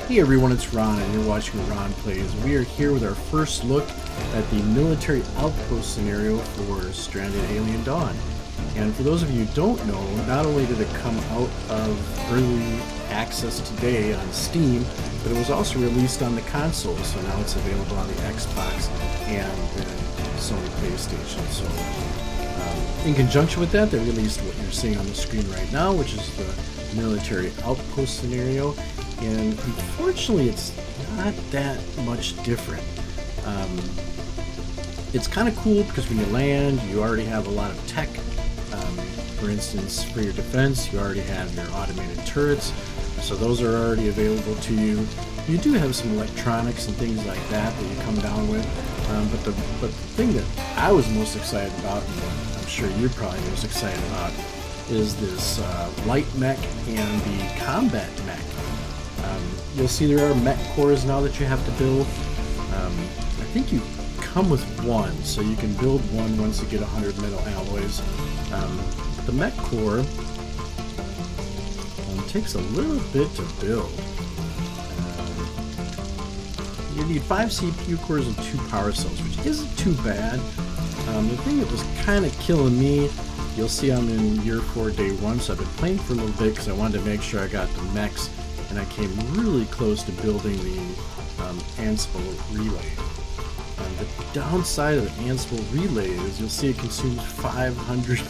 Hey everyone, it's Ron, and you're watching Ron Plays. We are here with our first look at the Military Outpost scenario for Stranded Alien Dawn. And for those of you who don't know, not only did it come out of early access today on Steam, but it was also released on the console, so now it's available on the Xbox and the Sony PlayStation. So in conjunction with that, they released what you're seeing on the screen right now, which is the Military Outpost scenario. And unfortunately, it's not that much different. It's kind of cool because when you land, you already have a lot of tech. For instance, for your defense, you already have your automated turrets, so those are already available to you. You do have some electronics and things like that that you come down with, but the thing that I was most excited about, and I'm sure you're probably most excited about, is this light mech and the combat mech. You'll see there are mech cores now that you have to build. I think you come with one, so you can build one once you get 100 metal alloys. The mech core takes a little bit to build. You need 5 CPU cores and 2 power cells, which isn't too bad. The thing that was kind of killing me, you'll see I'm in year 4, day 1, so I've been playing for a little bit because I wanted to make sure I got the mechs, and I came really close to building the Ansible relay. The downside of the Ansible relay is you'll see it consumes 500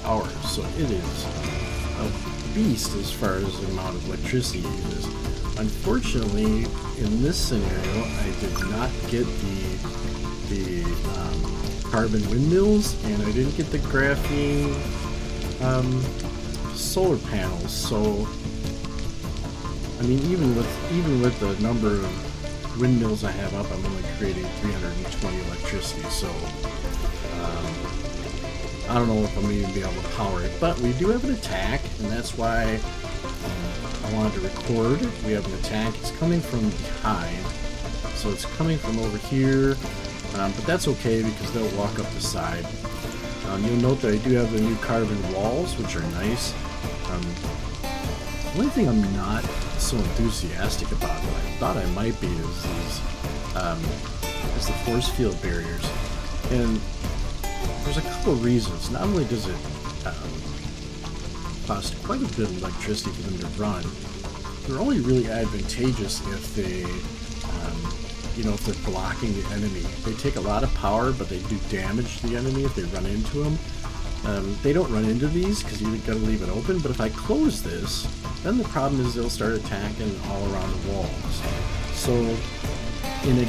power, so it is a beast as far as the amount of electricity it uses. Unfortunately, in this scenario, I did not get the carbon windmills, and I didn't get the graphene solar panels. So, I mean, even with the number of windmills I have up, I'm only creating 320 electricity. So, I don't know if I'm even be able to power it. But we do have an attack, and that's why I wanted to record. We have an attack. It's coming from behind, so it's coming from over here. But that's okay because they'll walk up the side. You'll note that I do have the new carbon walls, which are nice. The only thing I'm not so enthusiastic about, but I thought I might be, is the force field barriers. And there's a couple of reasons. Not only does it cost quite a bit of electricity for them to run, they're only really advantageous if they if they're blocking the enemy. They take a lot of power, but they do damage the enemy if they run into them. They don't run into these because you gotta leave it open, but if I close this, then the problem is they'll start attacking all around the walls. So in a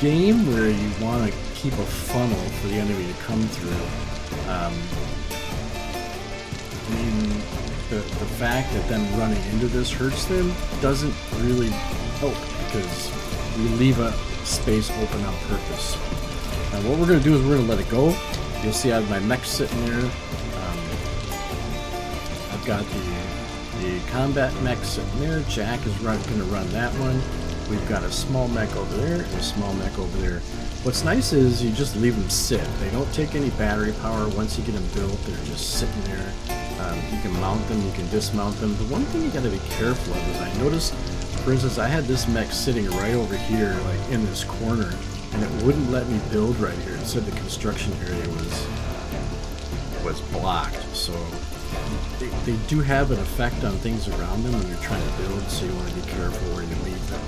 game where you want to keep a funnel for the enemy to come through, I mean, the fact that them running into this hurts them doesn't really help because we leave a space open on purpose. Now what we're going to do is we're going to let it go. You'll see I have my mech sitting there. I've got the combat mech sitting there. Jack is going to run that one. We've got a small mech over there and a small mech over there. What's nice is you just leave them sit. They don't take any battery power. Once you get them built, they're just sitting there. You can mount them, you can dismount them. The one thing you got to be careful of is I noticed, for instance, I had this mech sitting right over here, like in this corner, and it wouldn't let me build right here. It said the construction area was blocked. So they do have an effect on things around them when you're trying to build, so you want to be careful where you leave them.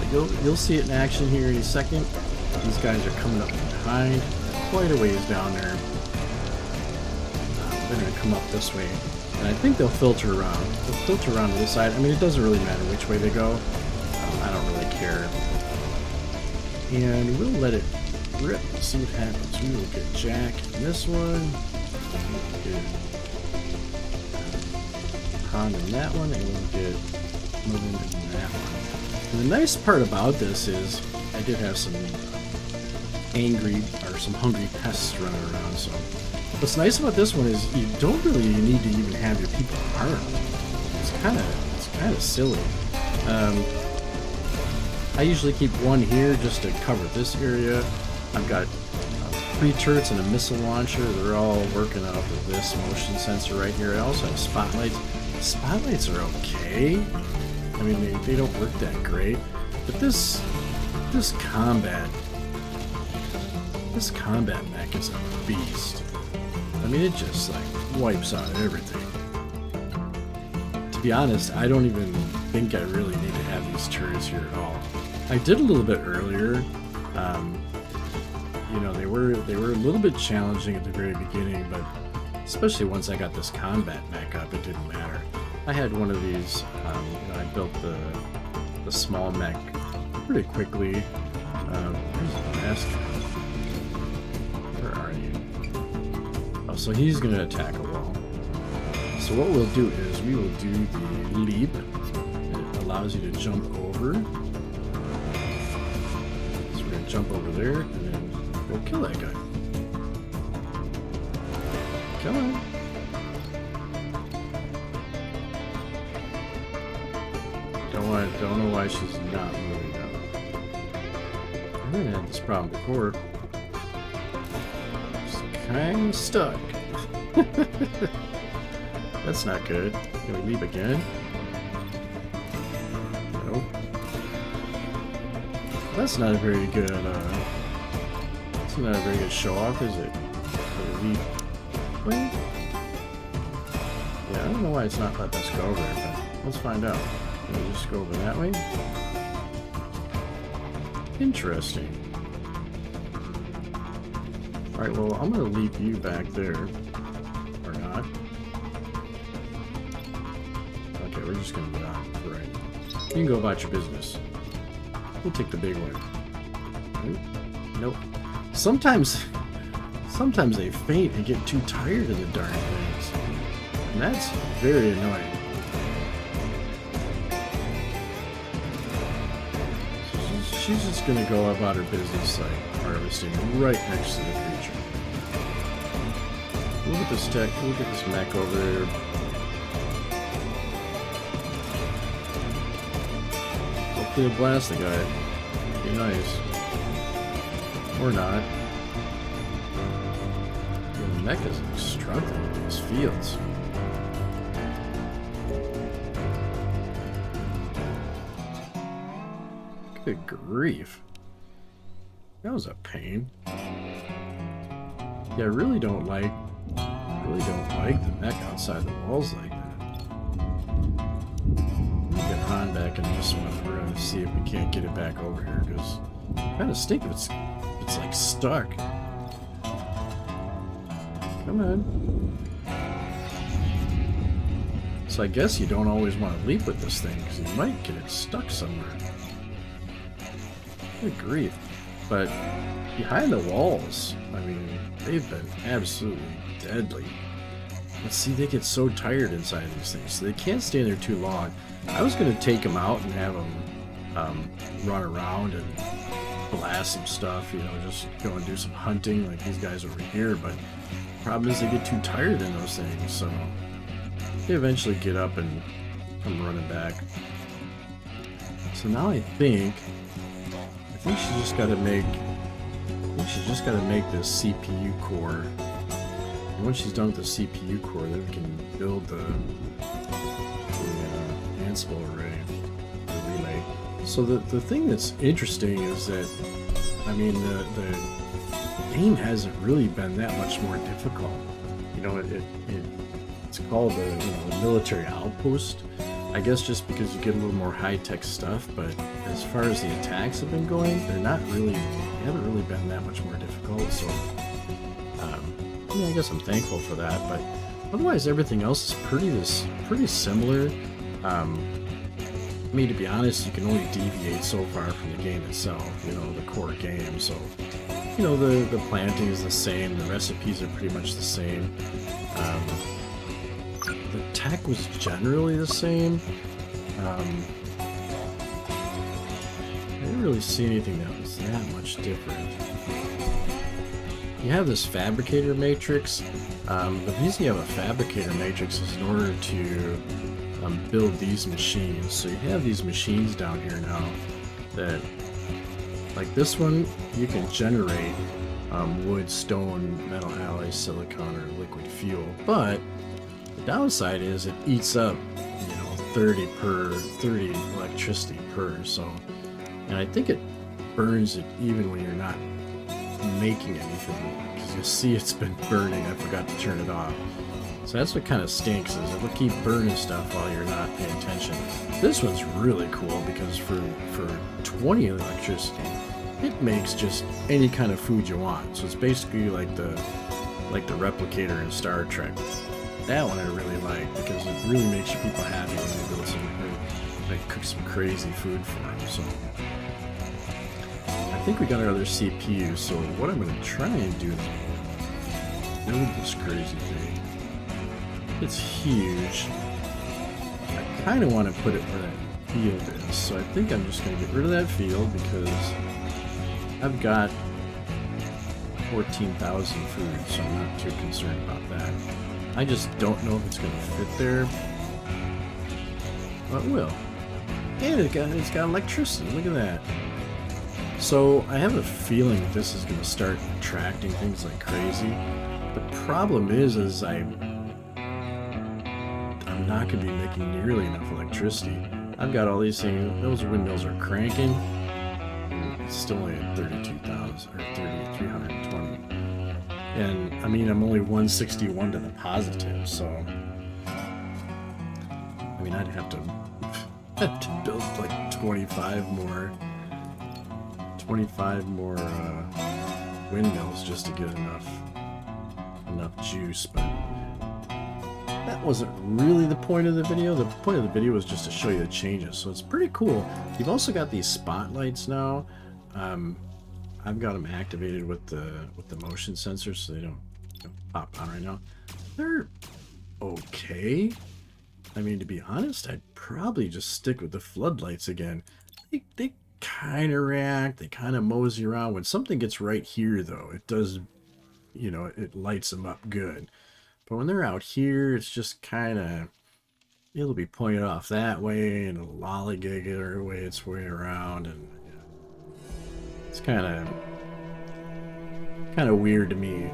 But you'll see it in action here in a second. These guys are coming up from behind, quite a ways down there. They're going to come up this way, and I think they'll filter around. They'll filter around to this side. I mean, it doesn't really matter which way they go. I don't really care. And we'll let it rip and see what happens. We will get Jack in this one. We'll get Han in that one, and we'll get Moving in that one. And the nice part about this is I did have some hungry pests running around, so what's nice about this one is you don't really need to even have your people armed. It's kind of silly. I usually keep one here just to cover this area. I've got 3 turrets and a missile launcher. They're all working off of this motion sensor right here. I also have spotlights. Spotlights are okay. I mean, they don't work that great. But this combat mech is a beast. I mean, it just like wipes out everything. To be honest, I don't even think I really need to have these turrets here at all. I did a little bit earlier. You know, they were a little bit challenging at the very beginning, but especially once I got this combat mech up, it didn't matter. I had one of these. You know, I built the small mech pretty quickly. Where's the master? Where are you? Oh, so he's gonna attack a wall. So what we'll do is we will do the leap. It allows you to jump over. So we're gonna jump over there and then go kill that guy. Come on. Don't know why she's not moving now. I didn't have this problem before. Just kind of stuck. That's not good. Can we leap again? Nope. That's not a very good. That's not a very good show off, is it? Leap. Wait. Yeah, I don't know why it's not letting us go over there, but let's find out. Can we just go over that way? Interesting. Alright, well, I'm going to leap you back there. Or not. Okay, we're just going to get on. Right. You can go about your business. We'll take the big one. Nope. Sometimes they faint and get too tired of the darn things. And that's very annoying. She's just gonna go about her business like harvesting right next to the creature. Look at this tech, look at this mech over there. Hopefully it'll blast the guy. Be nice. Or not. Yeah, the mech is struggling with these fields. Good grief. That was a pain. Yeah, I really don't like the mech outside the walls like that. We'll get Han back in this one. We're gonna see if we can't get it back over here, because I kind of stink if it's like stuck. Come on. So I guess you don't always want to leap with this thing, because you might get it stuck somewhere. Good grief. But behind the walls, I mean, they've been absolutely deadly. Let's see, they get so tired inside these things, so they can't stay in there too long. I was going to take them out and have them run around and blast some stuff, you know, just go and do some hunting like these guys over here, but the problem is they get too tired in those things, so they eventually get up and come running back. So now I think she's just got to make. This CPU core. And once she's done with the CPU core, then we can build the Ansible array, the relay. So the thing that's interesting is that, I mean, the game hasn't really been that much more difficult. You know, it's called the Military Outpost. I guess just because you get a little more high-tech stuff, but as far as the attacks have been going, they haven't really been that much more difficult, so yeah, I guess I'm thankful for that, but otherwise everything else is pretty similar. I mean, to be honest, you can only deviate so far from the game itself, you know, the core game, so, you know, the planting is the same, the recipes are pretty much the same. The tech was generally the same. I didn't really see anything that was that much different. You have this fabricator matrix. The reason you have a fabricator matrix is in order to build these machines. So you have these machines down here now that, like this one, you can generate wood, stone, metal alloys, silicon, or liquid fuel, but the downside is it eats up, you know, 30 electricity per, so, and I think it burns it even when you're not making anything, because you see it's been burning. I forgot to turn it off. So that's what kind of stinks, is it'll keep burning stuff while you're not paying attention. This one's really cool because for 20 electricity, it makes just any kind of food you want. So it's basically like the replicator in Star Trek. That one I really like because it really makes your people happy when they build cook some crazy food for them. So I think we got our other CPU. So what I'm going to try and do is build this crazy thing. It's huge. I kind of want to put it where that field is, so I think I'm just going to get rid of that field because I've got 14,000 food, so I'm not too concerned about that. I just don't know if it's going to fit there. But it will. And it's got electricity. Look at that. So I have a feeling this is going to start attracting things like crazy. The problem is I'm not going to be making nearly enough electricity. I've got all these things. Those windmills are cranking. It's still only at 32,000 or 3,320. And I mean, I'm only 161 to the positive, so I mean, I'd have to build like 25 more windmills just to get enough juice, but that wasn't really the point of the video. The point of the video was just to show you the changes, so it's pretty cool. You've also got these spotlights now. I've got them activated with the motion sensors, so they don't pop on right now. They're okay. I mean, to be honest, I'd probably just stick with the floodlights again. They kind of react, they kind of mosey around. When something gets right here, though, it does, you know, it lights them up good. But when they're out here, it's just kind of, it'll be pointed off that way, and it'll lollygag it way its way around, and yeah, it's kind of weird to me.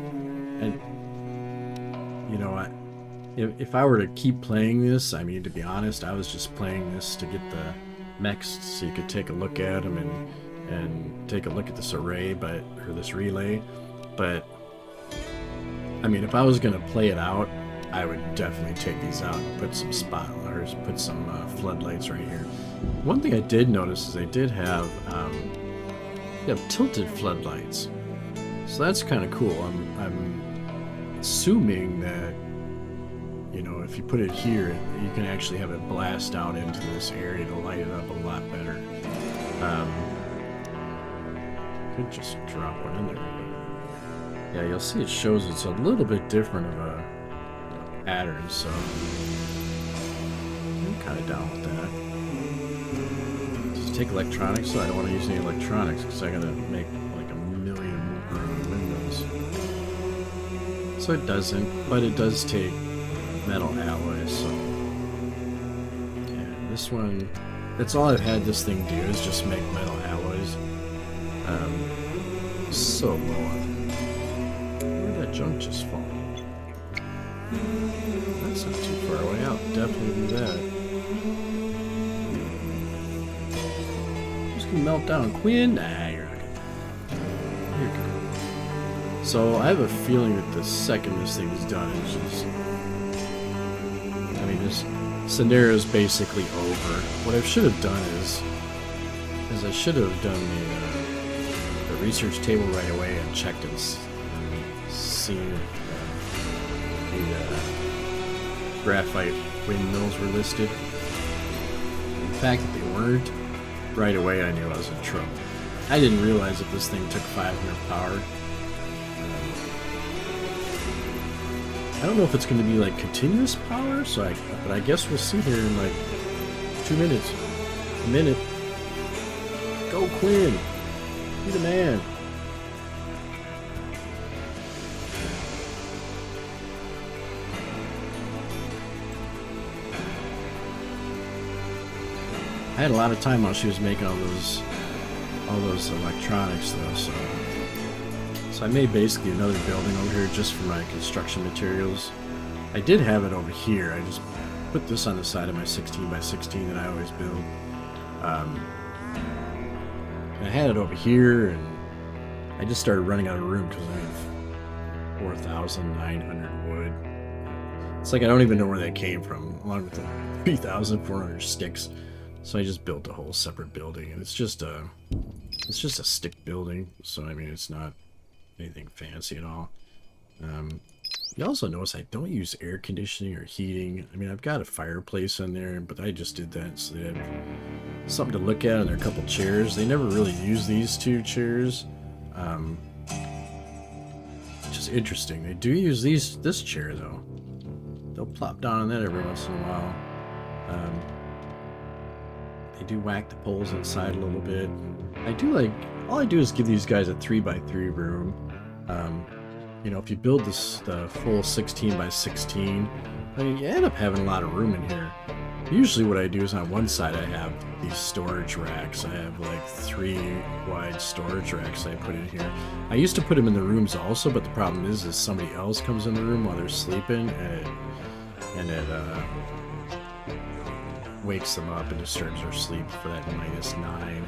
And you know, if I were to keep playing this, I mean, to be honest, I was just playing this to get the mechs so you could take a look at them and take a look at this array, or this relay. But I mean, if I was going to play it out, I would definitely take these out and put some spotlights, put some floodlights right here. One thing I did notice is they did have tilted floodlights, so that's kind of cool. I'm assuming that, you know, if you put it here, you can actually have it blast out into this area to light it up a lot better. Could just drop one in there. But yeah, you'll see it shows it's a little bit different of a pattern, so I'm kind of down with that. Just take electronics, so I don't want to use any electronics because I gotta make like a million windows. So it doesn't, but it does take metal alloys, so yeah, this one, that's all I've had this thing do, is just make metal alloys. So low. Where'd that junk just fall? That's not too far away out. Definitely do that. Just gonna melt down. Quinn? Nah, you're not gonna. You're good. So I have a feeling that the second this thing is done, it's just, I mean, this scenario is basically over. What I should have done is I should have done the research table right away and checked and seen the graphite windmills were listed. The fact that they weren't, right away I knew I was in trouble. I didn't realize that this thing took 500 power. I don't know if it's going to be like continuous power, but I guess we'll see here in like 2 minutes. A minute. Go Quinn! Be the man! I had a lot of time while she was making all those electronics though, so I made basically another building over here just for my construction materials. I did have it over here, I just put this on the side of my 16 by 16 that I always build. And I had it over here, and I just started running out of room because I have 4,900 wood. It's like I don't even know where that came from, along with the 3,400 sticks. So I just built a whole separate building, and it's just a stick building. So I mean, it's not anything fancy at all. You also notice I don't use air conditioning or heating. I mean, I've got a fireplace in there, but I just did that so they have something to look at, and there are a couple chairs. They never really use these two chairs. Just interesting. They do use this chair though. They'll plop down on that every once in a while. They do whack the poles inside a little bit. All I do is give these guys a 3x3 room. You know, if you build the full 16 by 16, I mean, you end up having a lot of room in here. Usually what I do is on one side I have these storage racks. I have like 3 wide storage racks I put in here. I used to put them in the rooms also, but the problem is somebody else comes in the room while they're sleeping, and it wakes them up and disturbs their sleep for that -9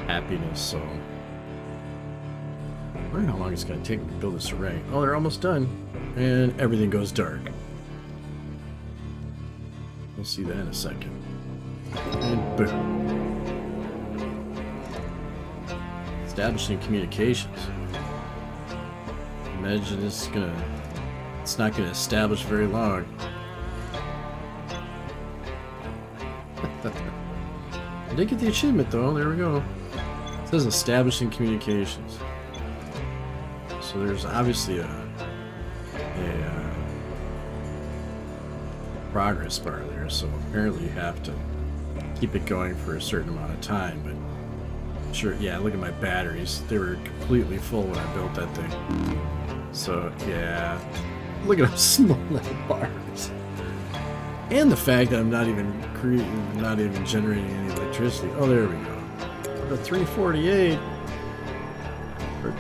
happiness. So I wonder how long it's going to take me to build this array. Oh, they're almost done. And everything goes dark. We'll see that in a second. And boom. Establishing communications. Imagine it's not going to establish very long. I did get the achievement though. There we go. It says establishing communications. So there's obviously a progress bar there, so apparently you have to keep it going for a certain amount of time. But sure, yeah, look at my batteries. They were completely full when I built that thing. So yeah, look at how small that bar is. And the fact that I'm not even generating any electricity. Oh, there we go. The 348.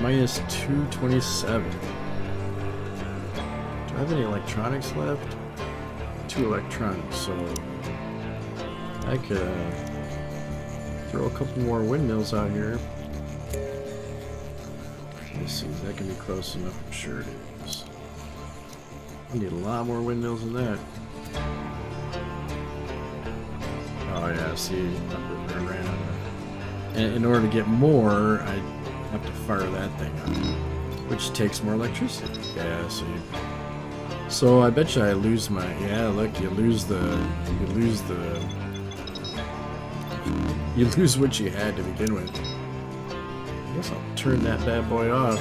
Minus 227. Do I have any electronics left? 2 electronics, so I could throw a couple more windmills out here. Let's see, is that gonna be close enough? I'm sure it is. I need a lot more windmills than that. Oh yeah, see, I ran out of. And in order to get more, I have to fire that thing up, which takes more electricity. Yeah, so I bet you I lose my, yeah, look, you lose what you had to begin with. I guess I'll turn that bad boy off.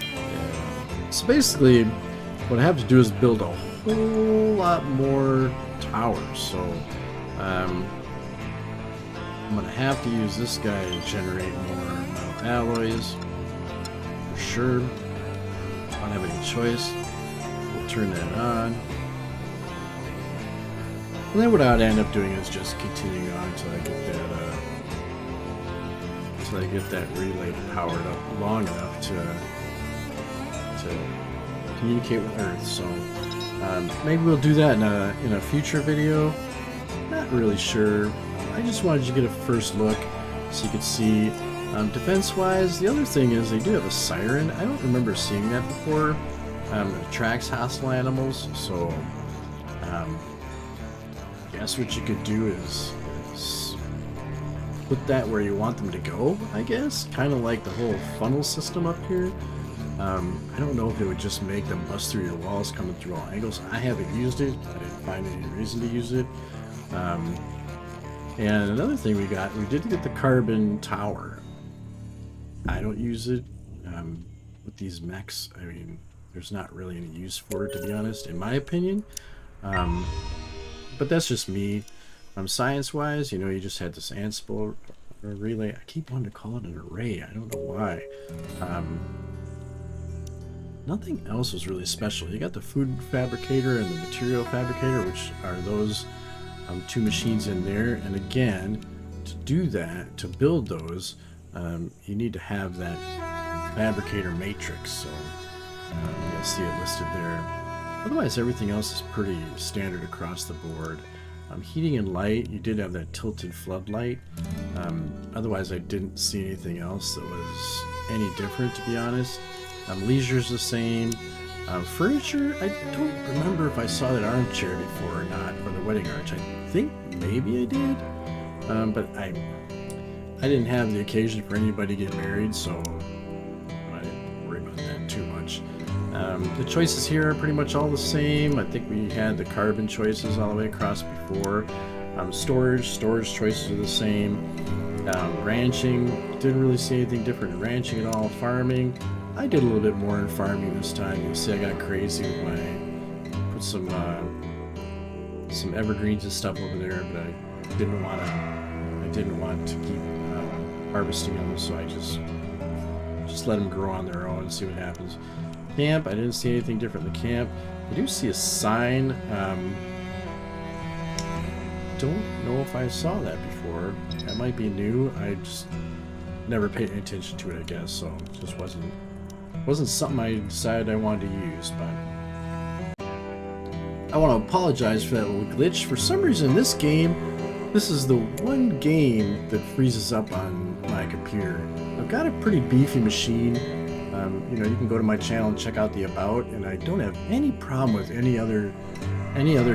Yeah. So basically what I have to do is build a whole lot more towers. So I'm gonna have to use this guy to generate more metal alloys, for sure. I don't have any choice. We'll turn that on. And then what I'd end up doing is just continuing on until I get that relay powered up long enough to communicate with Earth. So maybe we'll do that in a future video. Not really sure. I just wanted you to get a first look so you could see. Defense-wise, the other thing is they do have a siren. I don't remember seeing that before. It attracts hostile animals, so I guess what you could do is put that where you want them to go, I guess. Kind of like the whole funnel system up here. I don't know if it would just make them bust through your walls coming through all angles. I haven't used it. I didn't find any reason to use it. And another thing we did get the carbon tower. I don't use it with these mechs. I mean, there's not really any use for it, to be honest, in my opinion. But that's just me. Science-wise, you know, you just had this Ansible relay. I keep wanting to call it an array. I don't know why. Nothing else was really special. You got the food fabricator and the material fabricator, which are those 2 machines in there. And again, to do that, to build those, you need to have that fabricator matrix. So you'll see it listed there. Otherwise, everything else is pretty standard across the board. Heating and light, you did have that tilted floodlight. Otherwise, I didn't see anything else that was any different, to be honest. Leisure's the same. Furniture, I don't remember if I saw that armchair before or not, or the wedding arch. I think maybe I did, but I didn't have the occasion for anybody to get married, so I didn't worry about that too much. The choices here are pretty much all the same. I think we had the carbon choices all the way across before. Storage choices are the same. Ranching, didn't really see anything different in ranching at all. Farming, I did a little bit more in farming this time. You see I got crazy with put some evergreens and stuff over there, but I didn't want to keep harvesting them, so I just let them grow on their own and see what happens. Camp, I didn't see anything different in the camp. I do see a sign. Don't know if I saw that before. That might be new. I just never paid any attention to it, I guess, so it just wasn't something I decided I wanted to use. But I want to apologize for that little glitch. For some reason, this game, this is the one game that freezes up on my computer. I've got a pretty beefy machine. You know, you can go to my channel and check out the about, and I don't have any problem with any other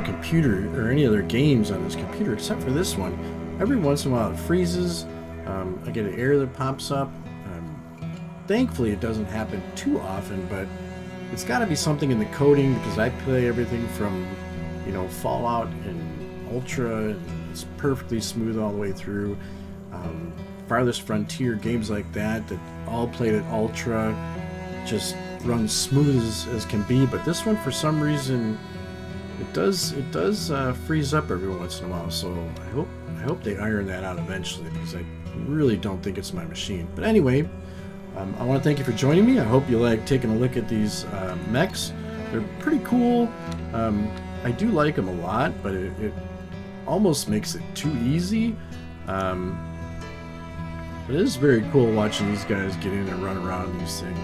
computer or any other games on this computer except for this one. Every once in a while it freezes. I get an error that pops up. Thankfully it doesn't happen too often, but it's got to be something in the coding, because I play everything from, you know, Fallout and Ultra, and it's perfectly smooth all the way through. Farthest Frontier, games like that all played at Ultra, just runs smooth as can be. But this one, for some reason, it does freeze up every once in a while. So I hope they iron that out eventually, because I really don't think it's my machine. But anyway, I want to thank you for joining me. I hope you like taking a look at these mechs. They're pretty cool. I do like them a lot, but it almost makes it too easy. But it is very cool watching these guys get in and run around these things.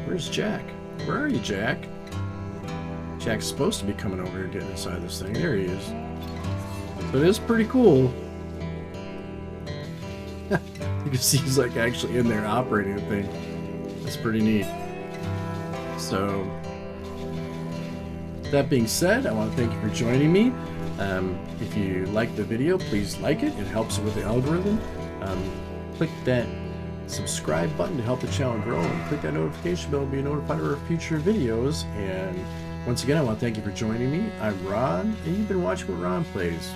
Where's Jack? Where are you, Jack? Jack's supposed to be coming over here getting inside this thing. There he is. But it is pretty cool. You can see he's like actually in there operating the thing. That's pretty neat. So, that being said, I want to thank you for joining me. If you like the video, please like it. It helps with the algorithm. Click that subscribe button to help the channel grow, and click that notification bell to be notified of our future videos. And once again, I want to thank you for joining me. I'm Ron, and you've been watching what Ron plays.